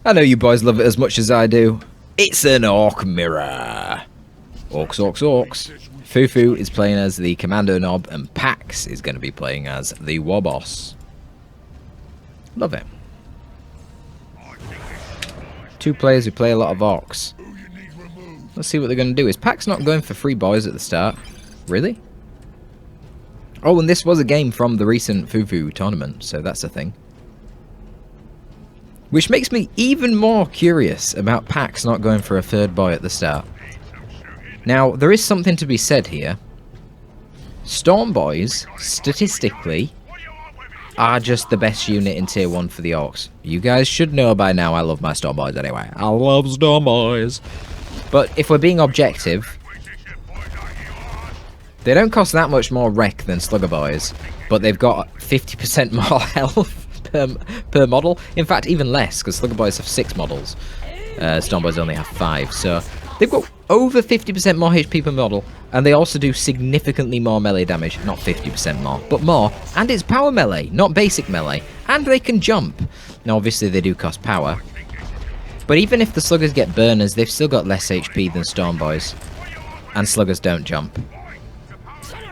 I know you boys love it as much as I do. It's an orc mirror. Orcs, orcs, orcs. Fufu is playing as the Commando Knob, and Pax is going to be playing as the War Boss. Love it. Two players who play a lot of orcs. Let's see what they're going to do. Is Pax not going for 3 boys at the start? Really? Oh, and this was a game from the recent Fufu tournament, so that's a thing. Which makes me even more curious about Pax not going for a 3rd boy at the start. Now, there is something to be said here. Storm Boys, statistically, are just the best unit in Tier 1 for the Orcs. You guys should know by now I love my Storm Boys anyway. I love Storm Boys. But if we're being objective, they don't cost that much more wreck than Slugger Boys, but they've got 50% more health per model. In fact, even less, because Slugger Boys have 6 models. Storm Boys only have 5, so they've got over 50% more HP per model, and they also do significantly more melee damage. Not 50% more, but more. And it's power melee, not basic melee. And they can jump. Now, obviously, they do cost power. But even if the Sluggers get burners, they've still got less HP than Storm Boys. And Sluggers don't jump.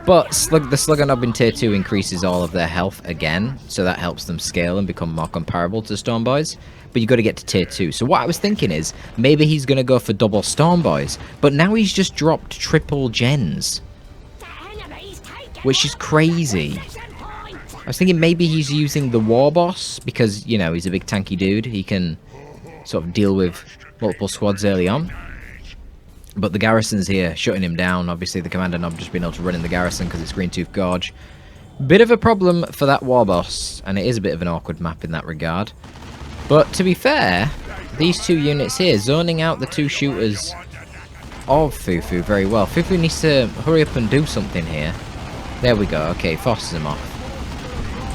But the Slugger Knob in Tier 2 increases all of their health again, so that helps them scale and become more comparable to Storm Boys. But you've got to get to Tier 2. So what I was thinking is, maybe he's going to go for double Storm Boys, but now he's just dropped triple gens. Which is crazy. I was thinking maybe he's using the War Boss, because, you know, he's a big tanky dude. He can sort of deal with multiple squads early on. But the garrison's here, shutting him down. Obviously, the Commander Knob just being able to run in the garrison because it's Greentooth Gorge. Bit of a problem for that War Boss, and it is a bit of an awkward map in that regard. But to be fair, these 2 units here, zoning out the 2 shooters of Fufu very well. Fufu needs to hurry up and do something here. There we go. Okay, forces him off.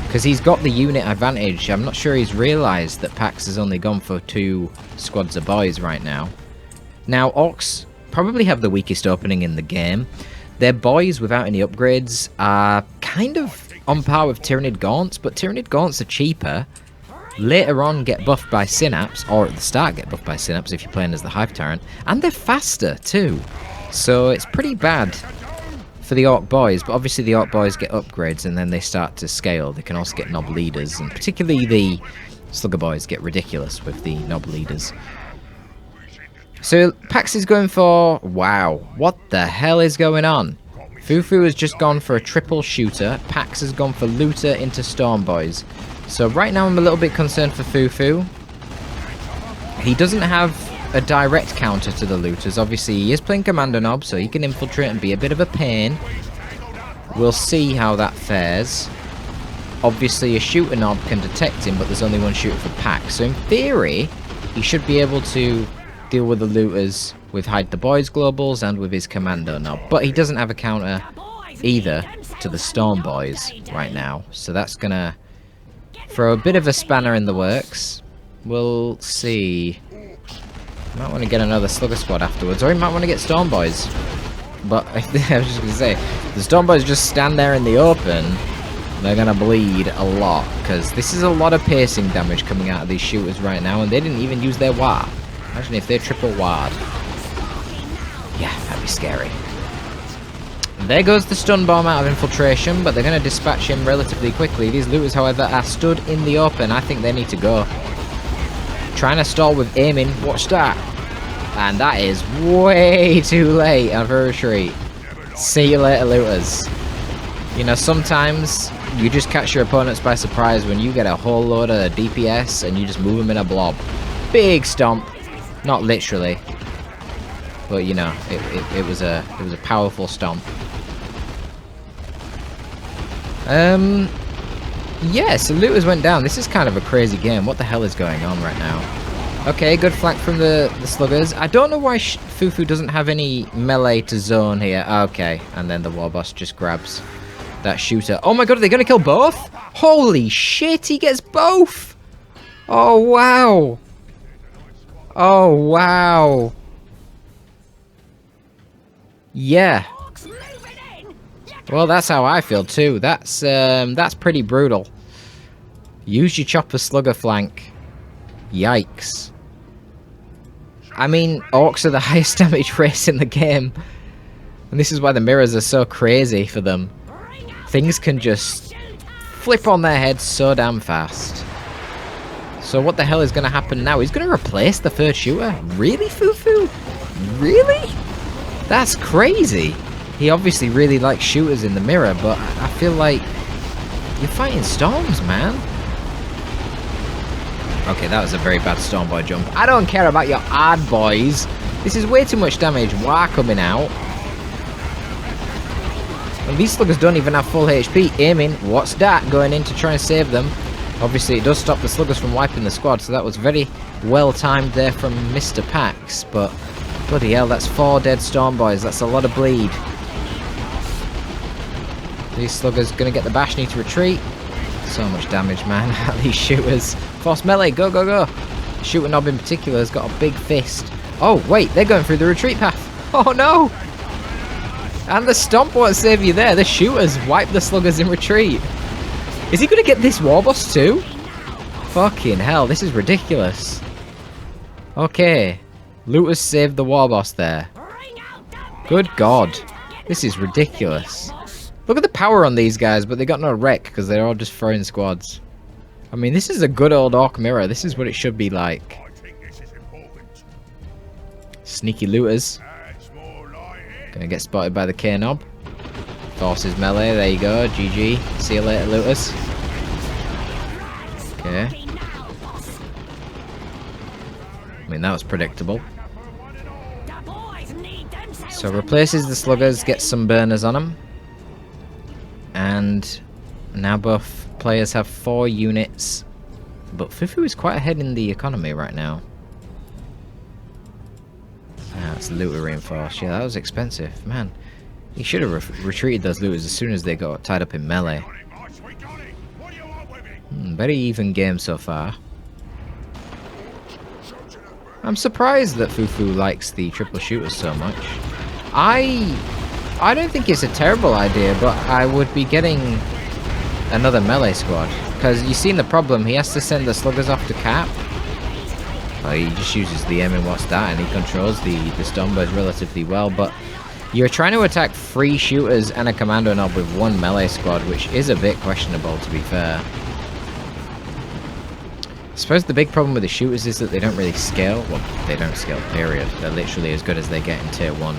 Because he's got the unit advantage. I'm not sure he's realised that Pax has only gone for 2 squads of boys right now. Now, Orcs probably have the weakest opening in the game. Their boys without any upgrades are kind of on par with Tyrannid Gaunts, but Tyrannid Gaunts are cheaper. Later on get buffed by Synapse, or at the start get buffed by Synapse if you're playing as the Hive Tyrant, and they're faster too. So it's pretty bad for the Orc boys, but obviously the Orc boys get upgrades and then they start to scale. They can also get Knob Leaders, and particularly the Slugger boys get ridiculous with the Knob Leaders. So Pax is going for... Wow, what the hell is going on? Fufu has just gone for a triple shooter. Pax has gone for looter into Storm Boys. So right now I'm a little bit concerned for Fufu. He doesn't have a direct counter to the looters. Obviously he is playing Commander Knob, so he can infiltrate and be a bit of a pain. We'll see how that fares. Obviously a shooter knob can detect him, but there's only one shooter for Pax. So in theory, he should be able to deal with the looters with Hide the Boys globals and with his Commando Knob. But he doesn't have a counter either to the Storm Boys right now. So that's going to throw a bit of a spanner in the works. We'll see. Might want to get another Slugger squad afterwards, or he might want to get Storm Boys. But I was just going to say, the Storm Boys just stand there in the open, they're going to bleed a lot, because this is a lot of piercing damage coming out of these shooters right now, and they didn't even use their ward. Imagine if they're triple ward. Yeah, that'd be scary. There goes the stun bomb out of infiltration, but they're going to dispatch him relatively quickly. These looters, however, are stood in the open. I think they need to go. Trying to stall with aiming. Watch that. And that is way too late for a retreat. See you later, looters. You know, sometimes you just catch your opponents by surprise when you get a whole load of DPS and you just move them in a blob. Big stomp. Not literally. But, you know, it was a powerful stomp. Yeah, so looters went down. This is kind of a crazy game. What the hell is going on right now? Okay, good flank from the Sluggers. I don't know why Fufu doesn't have any melee to zone here. Okay, and then the War Boss just grabs that shooter. Oh my god, are they going to kill both? Holy shit, he gets both! Oh, wow! Oh, wow! Yeah. Well, that's how I feel too. That's pretty brutal. Use your chopper slugger flank. Yikes. I mean, orcs are the highest damage race in the game. And this is why the mirrors are so crazy for them. Things can just flip on their heads so damn fast. So what the hell is going to happen now? He's going to replace the third shooter? Really, Fufu? Really? That's crazy. He obviously really likes shooters in the mirror, but I feel like you're fighting storms, man. Okay, that was a very bad Stormboy jump. I don't care about your hard boys. This is way too much damage. War coming out. And these sluggers don't even have full HP. Aiming, what's that? Going in to try and save them. Obviously, it does stop the sluggers from wiping the squad, so that was very well timed there from Mr. Pax. But bloody hell, that's 4 dead Stormboys. That's a lot of bleed. These sluggers gonna get the bash, need to retreat. So much damage, man, at these shooters. Force melee, go, go, go. Shooter Knob in particular has got a big fist. Oh, wait, they're going through the retreat path. Oh, no. And the stomp won't save you there. The shooters wipe the sluggers in retreat. Is he going to get this war boss too? Fucking hell, this is ridiculous. Okay. Looters saved the war boss there. Good God. This is ridiculous. Look at the power on these guys, but they got no wreck because they're all just throwing squads. I mean, this is a good old orc mirror. This is what it should be like. Sneaky looters. Gonna get spotted by the K-Knob. Forces melee, there you go. GG. See you later, looters. Okay. I mean, that was predictable. So replaces the sluggers, gets some burners on them. And now both players have 4 units. But Fufu is quite ahead in the economy right now. That's looter reinforced. Yeah, that was expensive. Man, he should have retreated those looters as soon as they got tied up in melee. Very even game so far. I'm surprised that Fufu likes the triple shooters so much. I don't think it's a terrible idea, but I would be getting another melee squad. Because you've seen the problem, he has to send the sluggers off to cap. Oh, he just uses the aim and what's that, and he controls the Stormboys relatively well, but you're trying to attack 3 shooters and a commando knob with 1 melee squad, which is a bit questionable, to be fair. I suppose the big problem with the shooters is that they don't really scale. Well, they don't scale, period. They're literally as good as they get in tier 1.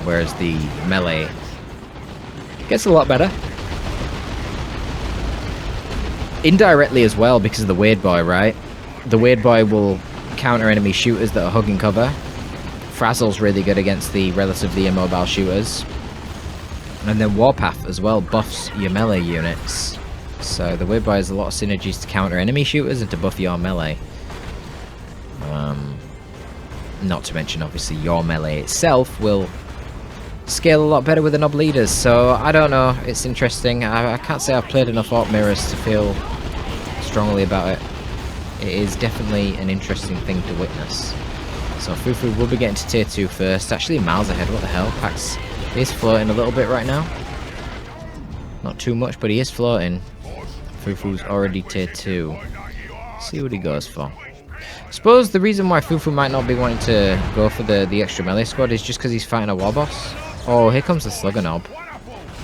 Whereas the melee gets a lot better. Indirectly as well, because of the Weird Boy, right? The Weird Boy will counter enemy shooters that are hugging cover. Frazzle's really good against the relatively immobile shooters. And then Warpath as well buffs your melee units. So the Weird Boy has a lot of synergies to counter enemy shooters and to buff your melee. Not to mention, obviously, your melee itself will scale a lot better with the knob leaders. So I don't know, it's interesting. I can't say I've played enough Orc Mirrors to feel strongly about it. It is definitely an interesting thing to witness. So Fufu will be getting to tier 2 first. Actually miles ahead, what the hell? Pax is floating a little bit right now. Not too much, but he is floating. Fufu's already tier 2. See what he goes for. I suppose the reason why Fufu might not be wanting to go for the extra melee squad is just because he's fighting a war boss. Oh, here comes the Slugger Knob.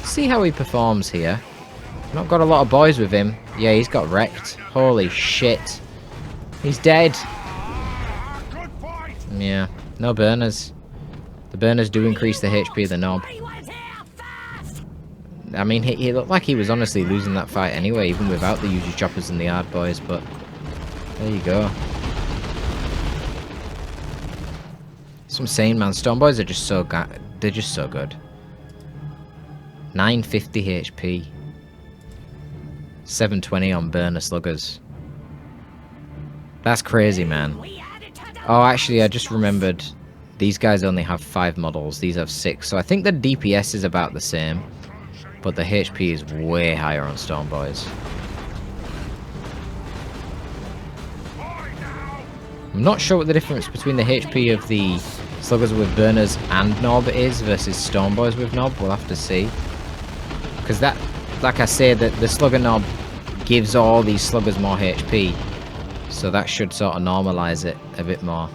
See how he performs here. Not got a lot of boys with him. Yeah, he's got wrecked. Holy shit. He's dead. Yeah, no burners. The burners do increase the HP of the knob. I mean, he looked like he was honestly losing that fight anyway, even without the usual choppers and the hard boys, but there you go. Some insane, man. Stormboys are just so good. They're just so good. 950 HP. 720 on burner sluggers. That's crazy, man. Oh, actually, I just remembered. These guys only have 5 models. These have 6. So I think the DPS is about the same. But the HP is way higher on Stormboys. I'm not sure what the difference between the HP of the sluggers with burners and knob is versus Stormboys with knob. We'll have to see. Because that, like I say, that the slugger knob gives all these sluggers more HP. So that should sort of normalise it a bit more.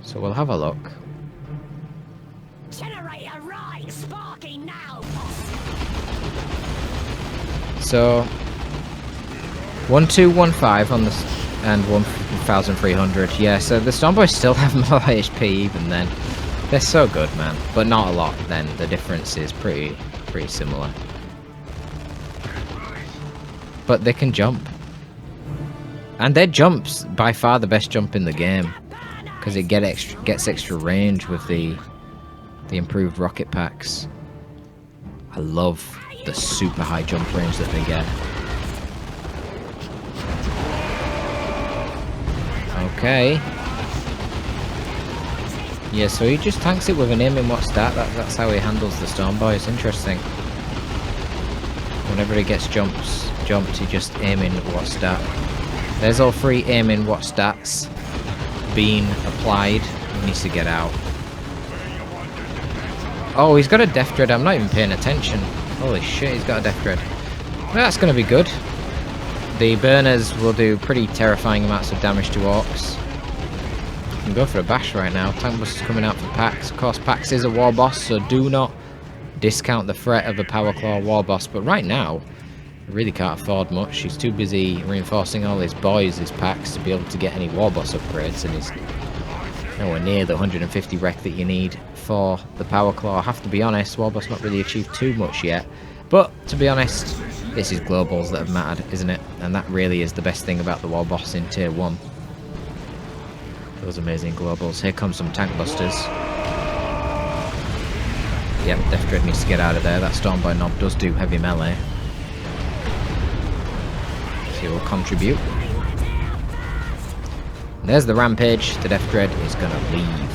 So we'll have a look. Generator right, sparking now. So 1215 on the and 1300. Yeah, so the Stormboys still have more HP even then. They're so good, man, but not a lot. Then the difference is pretty similar. But they can jump, and their jump's by far the best jump in the game because it gets extra range with the improved rocket packs. I love the super high jump range that they get. Okay. Yeah, so he just tanks it with an aim in what stat. That's how he handles the Stormboys. Interesting. Whenever he gets jumped, he just aim in what stat. There's all three aim in what stats being applied. He needs to get out. Oh, he's got a Death Dread. I'm not even paying attention. Holy shit, he's got a Death Dread. Well, that's going to be good. The burners will do pretty terrifying amounts of damage to orcs. You can go for a bash right now. Tank Buster's coming out for Pax. Of course, Pax is a war boss, so do not discount the threat of a Power Claw war boss. But right now, he really can't afford much. He's too busy reinforcing all his boys, his Pax, to be able to get any war boss upgrades, and he's nowhere near the 150 rec that you need for the Power Claw. I have to be honest, war boss not really achieved too much yet. But to be honest, this is globals that have mattered, isn't it? And that really is the best thing about the war boss in tier 1. Those amazing globals. Here comes some tank busters. Yep, Death Dread needs to get out of there. That Stormboy knob does do heavy melee. So he will contribute. There's the rampage. The Death Dread is going to leave.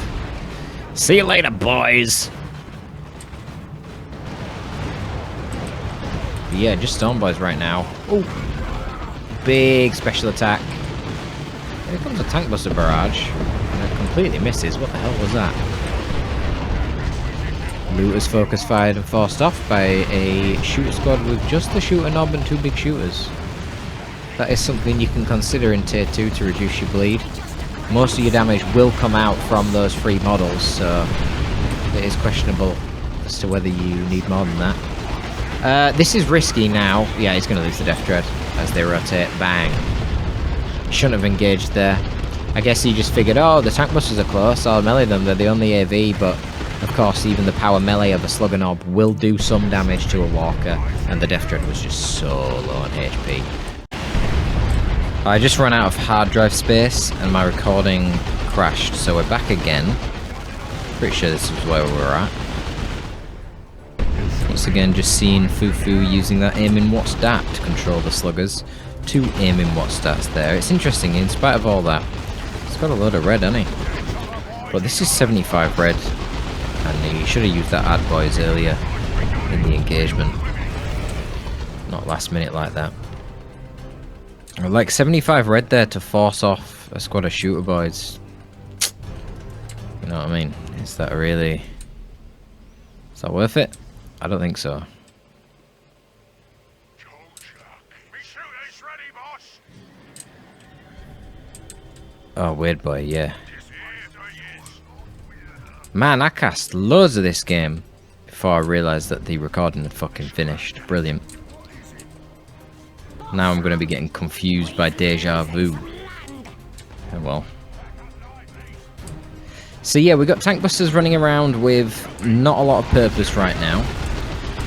See you later, boys! But yeah, just Stormboys right now. Oh, big special attack. Here comes a Tank Buster barrage. And it completely misses. What the hell was that? Looters focus fired and forced off by a shooter squad with just the shooter knob and 2 big shooters. That is something you can consider in tier 2 to reduce your bleed. Most of your damage will come out from those 3 models, so it is questionable as to whether you need more than that. This is risky now. Yeah, he's going to lose the Death Dread as they rotate. Bang. Shouldn't have engaged there. I guess he just figured, oh, the Tank Busters are close, I'll melee them, they're the only AV, but of course even the power melee of a Slugger Knob will do some damage to a Walker, and the Death Dread was just so low on HP. I just ran out of hard drive space and my recording crashed, so we're back again. Pretty sure this is where we were at. Once again, just seeing Fufu using that aim in what stat to control the sluggers. 2 aim in what stats there. It's interesting, in spite of all that, he's got a load of red, hasn't he? But this is 75 red, and he should have used that ad boys earlier in the engagement. Not last minute like that. Like 75 red there to force off a squad of shooter boys. You know what I mean? Is that really... Is that worth it? I don't think so. Oh, weird boy, yeah. Man, I cast loads of this game before I realised that the recording had fucking finished. Brilliant. Now I'm going to be getting confused by deja vu. Oh well. So yeah, we've got Tank Busters running around with not a lot of purpose right now.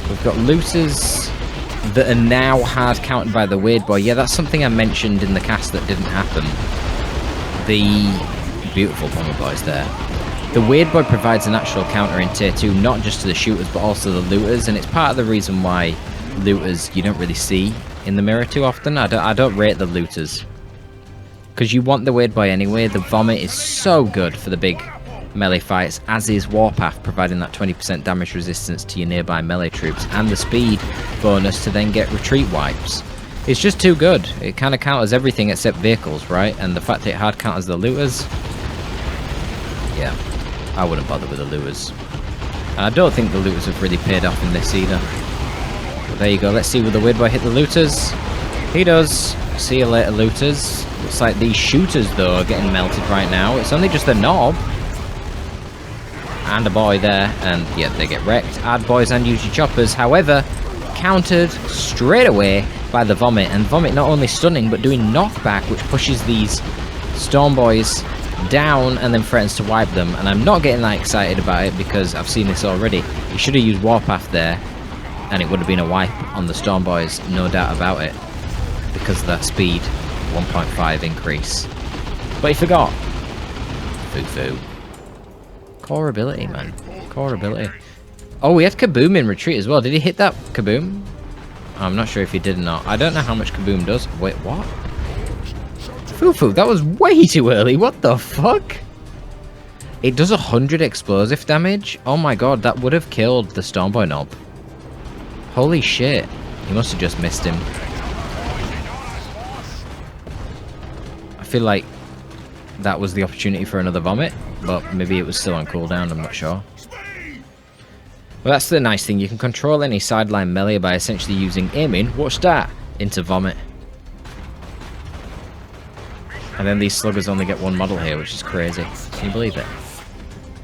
We've got looters that are now hard countered by the Weird Boy. Yeah, that's something I mentioned in the cast that didn't happen. The beautiful Bomber Boys there. The Weird Boy provides a natural counter in tier 2, not just to the shooters but also the looters, and it's part of the reason why looters you don't really see in the mirror too often. I don't rate the looters because you want the Weird Boy anyway. The Vomit is so good for the big melee fights, as is Warpath, providing that 20% damage resistance to your nearby melee troops and the speed bonus to then get retreat wipes. It's just too good. It kind of counters everything except vehicles, right? And the fact that it hard counters the looters, yeah, I wouldn't bother with the looters. And I don't think the looters have really paid off in this either. But there you go. Let's see will the Weird Boy hit the looters. He does. See you later, looters. Looks like these shooters, though, are getting melted right now. It's only just the knob. And a boy there. And, yeah, they get wrecked. Add boys and use your choppers. However, countered straight away by the vomit. And vomit not only stunning, but doing knockback, which pushes these storm boys down and then threatens to wipe them. And I'm not getting that excited about it because I've seen this already. He should have used Warpath there. And it would have been a wipe on the storm boys, no doubt about it. Because of that speed 1.5 increase. But he forgot. Fufu. Core ability, man. Core ability. Oh, we had Kaboom in retreat as well. Did he hit that Kaboom? I'm not sure if he did or not. I don't know how much Kaboom does. Wait, what? Fufu, that was way too early. What the fuck? It does 100 explosive damage? Oh my god, that would have killed the Stormboy Knob. Holy shit. He must have just missed him. I feel like that was the opportunity for another vomit, but maybe it was still on cooldown, I'm not sure. Well, that's the nice thing. You can control any sideline melee by essentially using aiming, watch that, into vomit. And then these sluggers only get one model here, which is crazy. Can you believe it?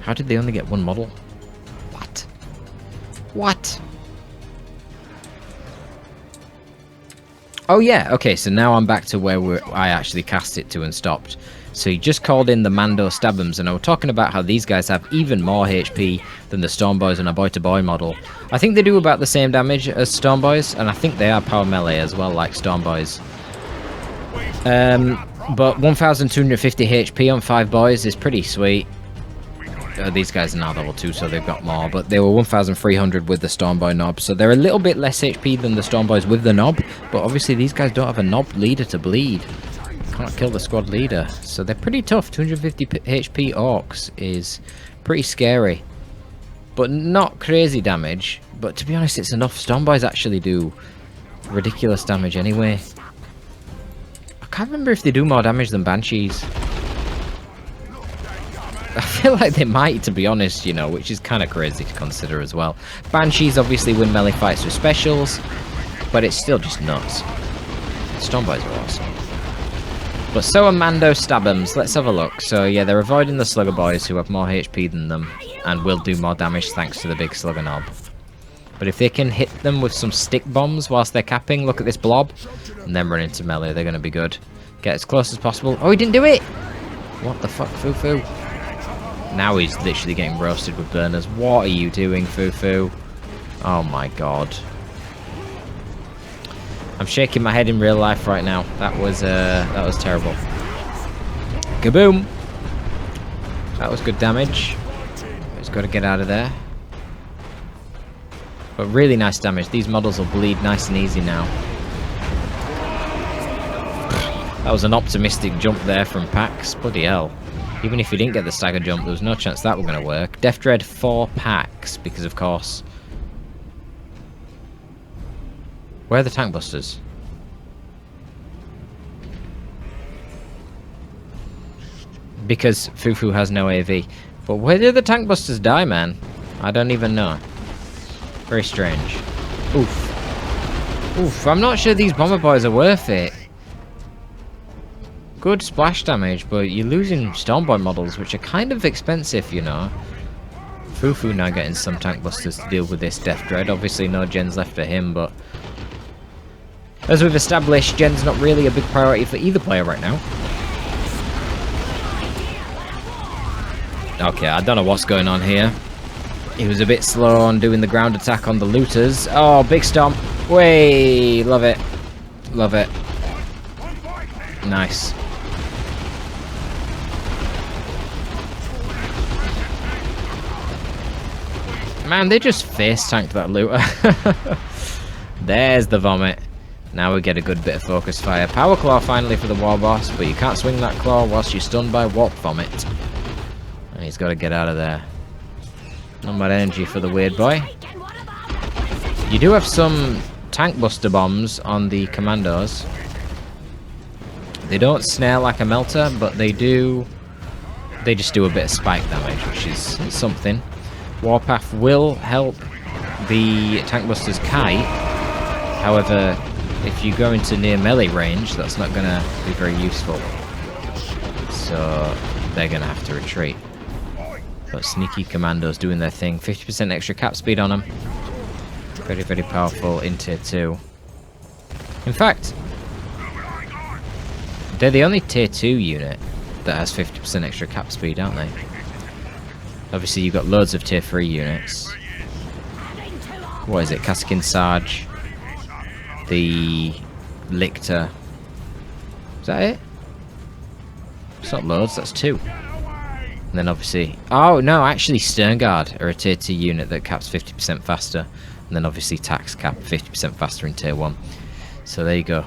How did they only get one model? What? What? Oh yeah, okay, so now I'm back to where I actually cast it to and stopped. So he just called in the Mando Stabums, and I was talking about how these guys have even more HP than the Stormboys on a boy-to-boy model. I think they do about the same damage as Stormboys, and I think they are power melee as well, like Stormboys. But 1,250 HP on 5 boys is pretty sweet. These guys are now level 2, so they've got more, but they were 1,300 with the Stormboy Knob, so they're a little bit less HP than the Stormboys with the Knob, but obviously these guys don't have a Knob leader to bleed. Can't kill the squad leader, so they're pretty tough. 250 HP Orcs is pretty scary, but not crazy damage, but to be honest, it's enough. Stormboys actually do ridiculous damage anyway. I can't remember if they do more damage than Banshees. I feel like they might, to be honest, you know, which is kind of crazy to consider as well. Banshees obviously win melee fights with specials, but it's still just nuts. Stormboys are awesome. But so are Mando Stabums. Let's have a look. So yeah, they're avoiding the Slugger Boys who have more HP than them and will do more damage thanks to the big Slugger Knob. But if they can hit them with some stick bombs whilst they're capping, look at this blob, and then run into melee, they're going to be good. Get as close as possible. Oh, he didn't do it! What the fuck, Fufu? Now he's literally getting roasted with burners. What are you doing, Fufu? Oh my god. I'm shaking my head in real life right now. That was terrible. Kaboom! That was good damage. He's got to get out of there. But really nice damage. These models will bleed nice and easy now. That was an optimistic jump there from Pax. Bloody hell. Even if he didn't get the stagger jump, there was no chance that were going to work. Death Dread 4 Pax, because of course... Where are the tank busters? Because Fufu has no AV. But where did the tank busters die, man? I don't even know. Very strange. Oof. Oof, I'm not sure these bomber boys are worth it. Good splash damage, but you're losing Stormboy models, which are kind of expensive, you know. Fufu now getting some tank busters to deal with this Death Dread. Obviously no gens left for him, but... as we've established, gen's not really a big priority for either player right now. Okay, I don't know what's going on here. He was a bit slow on doing the ground attack on the looters. Oh, big stomp. Way, love it. Love it. Nice. Man, they just face tanked that looter. There's the vomit. Now we get a good bit of focus fire. Power Claw finally for the War Boss, but you can't swing that claw whilst you're stunned by Warp Vomit. And he's got to get out of there. Not much energy for the weird boy. You do have some tank buster bombs on the commandos. They don't snare like a melter, but they do... they just do a bit of spike damage, which is something. Warpath will help the tank busters kite. However, if you go into near melee range, that's not going to be very useful. So they're going to have to retreat. But sneaky commandos doing their thing. 50% extra cap speed on them. Very, very powerful in tier 2. In fact, they're the only tier 2 unit that has 50% extra cap speed, aren't they? Obviously, you've got loads of tier 3 units. What is it? Kaskin Sarge. The Lictor. Is that it? It's not loads, that's 2. And then obviously... Oh, no, actually Sternguard are a tier 2 unit that caps 50% faster. And then obviously tax cap 50% faster in tier 1. So there you go.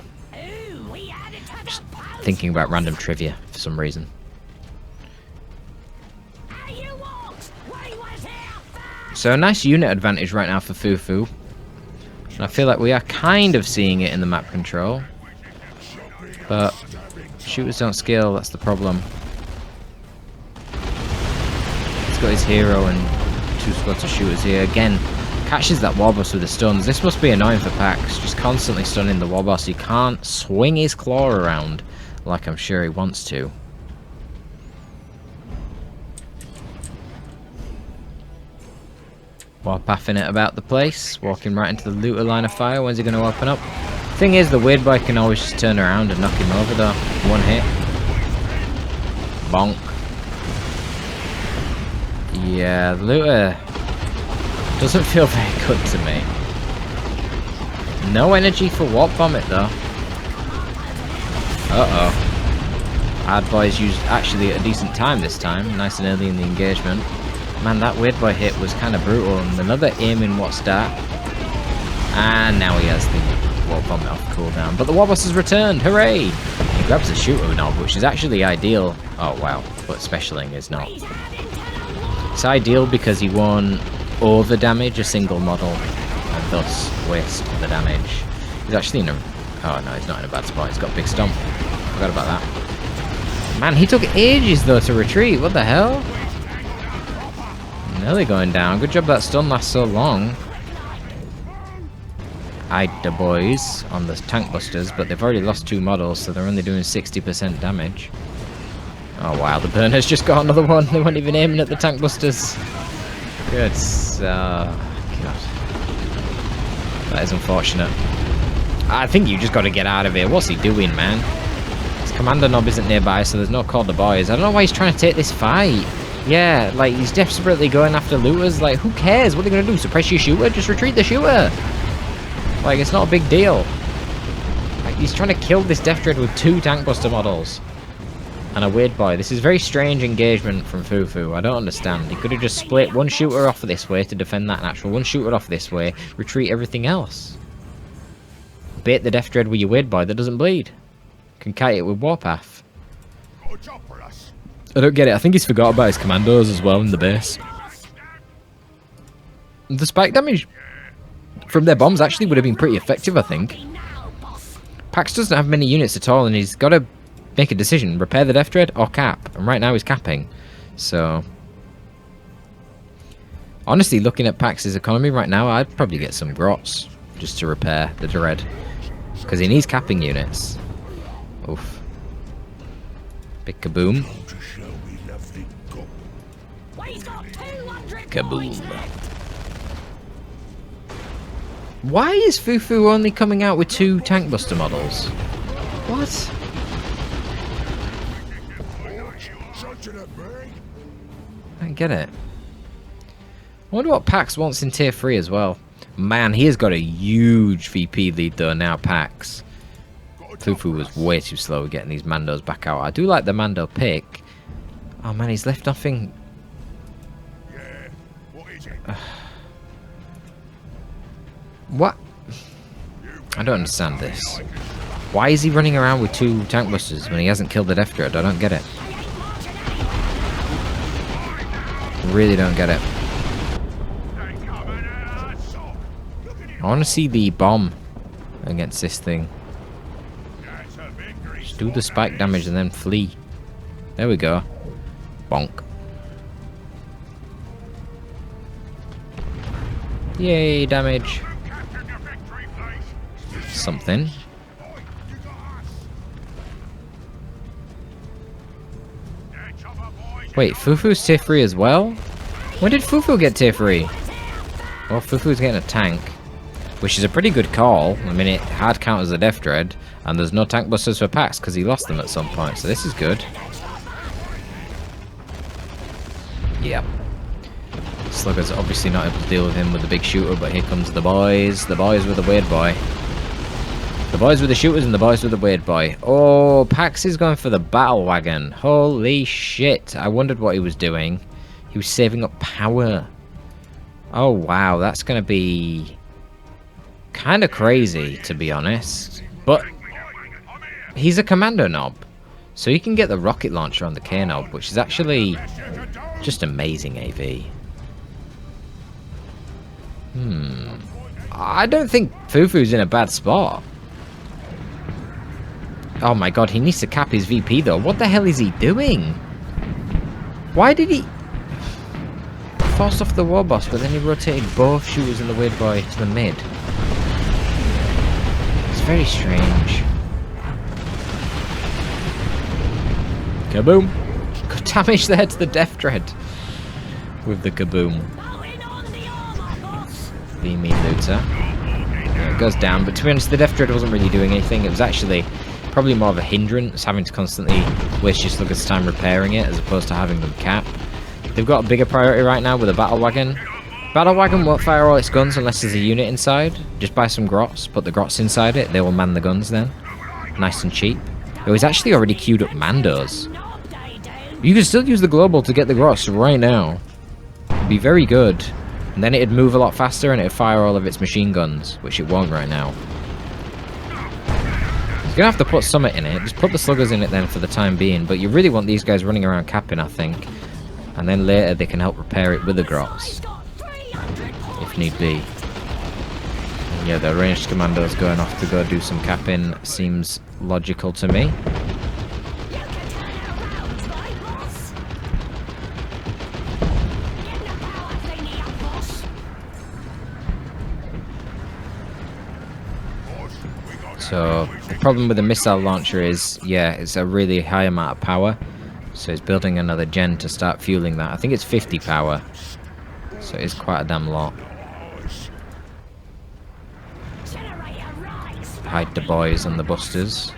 Just thinking about random trivia for some reason. So a nice unit advantage right now for Fufu. And I feel like we are kind of seeing it in the map control. But shooters don't scale, that's the problem. He's got his hero and 2 squads of shooters here. Again, catches that Warboss with the stuns. This must be annoying for Pax, just constantly stunning the Warboss. He can't swing his claw around like I'm sure he wants to. Warpathing it about the place, walking right into the looter line of fire. When's he going to open up? Thing is, the weird boy can always just turn around and knock him over though. 1 hit. Bonk. Yeah, the looter doesn't feel very good to me. No energy for Warp Vomit though. Uh-oh. Hard boys used actually at a decent time this time. Nice and early in the engagement. Man, that weird boy hit was kind of brutal. And another aim in what's that? And now he has the Warp Vomit off cooldown. But the Warboss has returned! Hooray! He grabs the shooter knob, which is actually ideal. Oh wow, but specialing is not. It's ideal because he won't over damage a single model and thus waste the damage. He's actually in a... Oh no, he's not in a bad spot. He's got big stomp. Forgot about that. Man, he took ages though to retreat. What the hell? Nearly going down. Good job that stun lasts so long. Eyed the boys on the tank busters, but they've already lost 2 models, so they're only doing 60% damage. Oh wow, the burner's just got another one. They weren't even aiming at the tank busters. Good. God. That is unfortunate. I think you just got to get out of here. What's he doing, man? His commander knob isn't nearby, so there's no call to boys. I don't know why he's trying to take this fight. Yeah, like, he's desperately going after looters. Like, who cares? What are they going to do? Suppress your shooter? Just retreat the shooter. Like, it's not a big deal. Like, he's trying to kill this Death Dread with 2 tank buster models. And a weird boy. This is very strange engagement from Fufu. I don't understand. He could have just split 1 shooter off this way to defend that natural, 1 shooter off this way, retreat everything else. Bait the Death Dread with your weird boy that doesn't bleed. Can kite it with Warpath. I don't get it. I think he's forgot about his commandos as well in the base. The spike damage from their bombs actually would have been pretty effective, I think. Pax doesn't have many units at all, and he's got to make a decision. Repair the Death Dread or cap. And right now he's capping. So... honestly, looking at Pax's economy right now, I'd probably get some grots just to repair the Dread. Because he needs capping units. Oof. Big kaboom. Kaboom. Why is Fufu only coming out with 2 tank buster models? What? I don't get it. I wonder what Pax wants in tier 3 as well. Man, he has got a huge VP lead though now, Pax. Fufu was way too slow at getting these Mandos back out. I do like the Mando pick. Oh man, he's left nothing. What? I don't understand this. Why is he running around with 2 tank busters when he hasn't killed the Death Dread? I don't get it. Really don't get it. I want to see the bomb against this thing. Just do the spike damage and then flee. There we go. Bonk. Yay, damage. Something. Wait, Fufu's tier 3 as well? When did Fufu get tier 3? Well, Fufu's getting a tank, which is a pretty good call. I mean, it hard counters the Death Dread, and there's no tank busters for Pax because he lost them at some point, so this is good. Yep. Slugger's obviously not able to deal with him with the big shooter, but here comes the boys. The boys with the weird boy. The boys with the shooters and the boys with the weird boy. Oh, Pax is going for the battle wagon. Holy shit. I wondered what he was doing. He was saving up power. Oh, wow. That's going to be kind of crazy, to be honest. But he's a commando knob, so he can get the rocket launcher on the K knob, which is actually just amazing AV. I don't think Fufu's in a bad spot. Oh my god, he needs to cap his VP though. What the hell is he doing? Why did he force off the war boss, but then he rotated both shooters and the weird boy to the mid? It's very strange. Kaboom! Good damage there to the Death Dread with the kaboom. The mean looter. Yeah, it goes down, but to be honest, the Death Dread wasn't really doing anything. It was actually probably more of a hindrance, having to constantly waste your sluggers' time repairing it as opposed to having them cap. They've got a bigger priority right now with a battle wagon. Battle wagon won't fire all its guns unless there's a unit inside. Just buy some grots, put the grots inside it, they will man the guns then. Nice and cheap. Oh, he's actually already queued up Mandos. You can still use the global to get the grots right now. It'd be very good. And then it'd move a lot faster and it'd fire all of its machine guns, which it won't right now. You're gonna have to put Summit in it. Just put the sluggers in it then for the time being. But you really want these guys running around capping, I think. And then later they can help repair it with the grots, if need be. And yeah, the ranged commandos going off to go do some capping seems logical to me. So the problem with the missile launcher is, yeah, it's a really high amount of power. So it's building another gen to start fueling that. I think it's 50 power. So it's quite a damn lot. Hide the boys and the busters.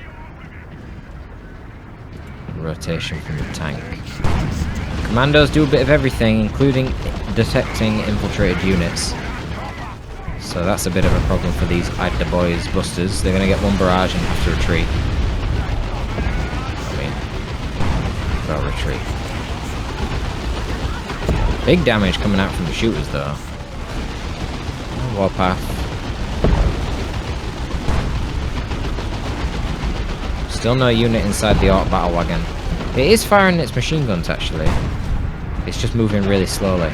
Rotation from the tank. Commandos do a bit of everything, including detecting infiltrated units. So that's a bit of a problem for these Hide the Boys busters. They're going to get one barrage and have to retreat. I mean, they'll retreat. Big damage coming out from the shooters though. Warpath. Still no unit inside the ARC battle wagon. It is firing its machine guns actually. It's just moving really slowly.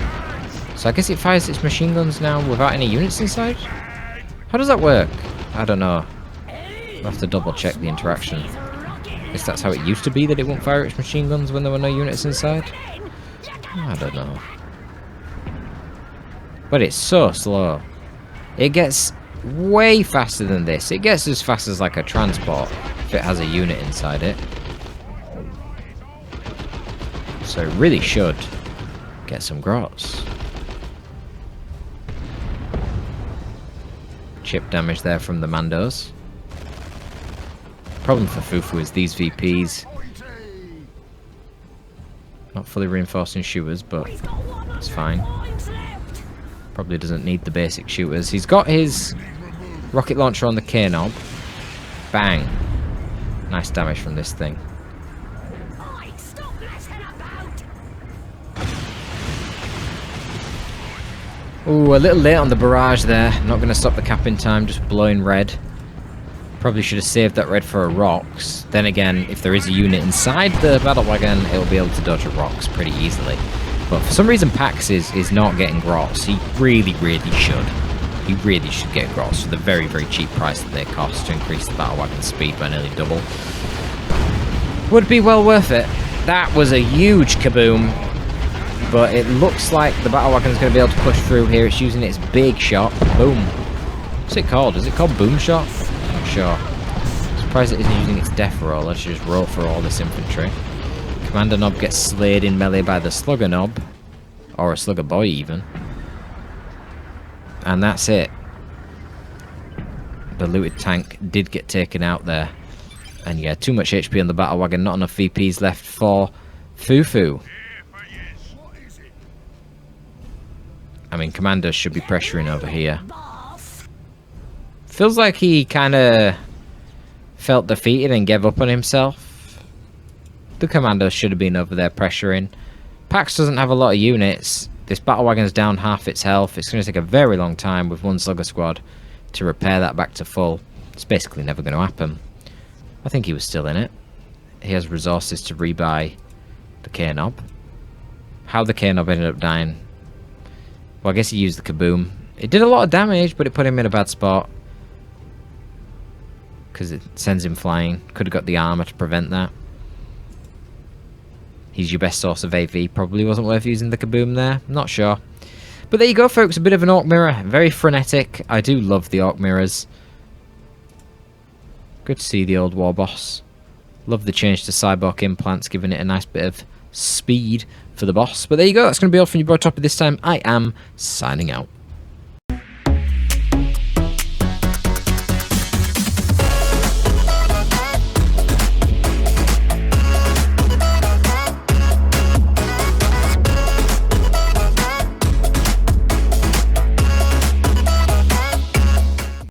So I guess it fires its machine guns now without any units inside? How does that work? I don't know. I'll have to double check the interaction. I guess that's how it used to be, that it won't fire its machine guns when there were no units inside? I don't know. But it's so slow. It gets way faster than this. It gets as fast as like a transport if it has a unit inside it. So it really should get some grots. Chip damage there from the Mandos. Problem for Fufu is these VPs. Not fully reinforcing shooters, but it's fine. Probably doesn't need the basic shooters. He's got his rocket launcher on the K knob. Bang. Nice damage from this thing. Ooh, a little late on the barrage there. Not going to stop the cap in time, just blowing red. Probably should have saved that red for a rocks. Then again, if there is a unit inside the battle wagon, it'll be able to dodge a rocks pretty easily. But for some reason, Pax is not getting grots. He really should. He really should get grots for the very, very cheap price that they cost to increase the battle wagon speed by nearly double. Would be well worth it. That was a huge kaboom. But it looks like the battle wagon is going to be able to push through here. It's using its big shot. Boom. What's it called? Is it called boom shot? I'm not sure. I'm surprised it isn't using its death roll. Let's just roll for all this infantry. Commander Knob gets slayed in melee by the Slugger Knob. Or a Slugger Boy, even. And that's it. The looted tank did get taken out there. And yeah, too much HP on the battle wagon, not enough VPs left for Fufu. I mean, Commander should be pressuring over here. Feels like he kind of felt defeated and gave up on himself. The Commander should have been over there pressuring. Pax doesn't have a lot of units. This battle wagon's down half its health. It's going to take a very long time with one Slugger squad to repair that back to full. It's basically never going to happen. I think he was still in it. He has resources to rebuy the K-Knob. How the K-Knob ended up dying. Well, I guess he used the Kaboom. It did a lot of damage, but it put him in a bad spot. Because it sends him flying. Could have got the armor to prevent that. He's your best source of AV. Probably wasn't worth using the Kaboom there. Not sure. But there you go, folks. A bit of an Orc Mirror. Very frenetic. I do love the Orc Mirrors. Good to see the old War Boss. Love the change to Cyborg implants, giving it a nice bit of speed for the boss. But there you go. That's going to be all from your boy Torpid this time. I am signing out.